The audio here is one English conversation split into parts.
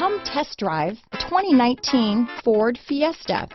Come test drive the 2019 Ford Fiesta.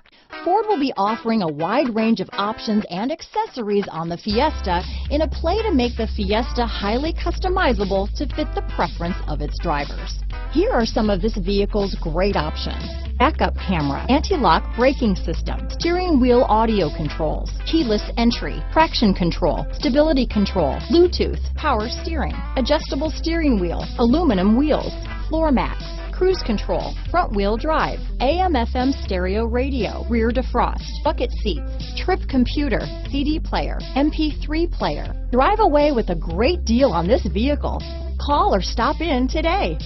Ford will be offering a wide range of options and accessories on the Fiesta in a play to make the Fiesta highly customizable to fit the preference of its drivers. Here are some of this vehicle's great options: backup camera, anti-lock braking system, steering wheel audio controls, keyless entry, traction control, stability control, Bluetooth, power steering, adjustable steering wheel, aluminum wheels, floor mats, cruise control, front wheel drive, AM/FM stereo radio, rear defrost, bucket seats, trip computer, CD player, MP3 player. Drive away with a great deal on this vehicle. Call or stop in today.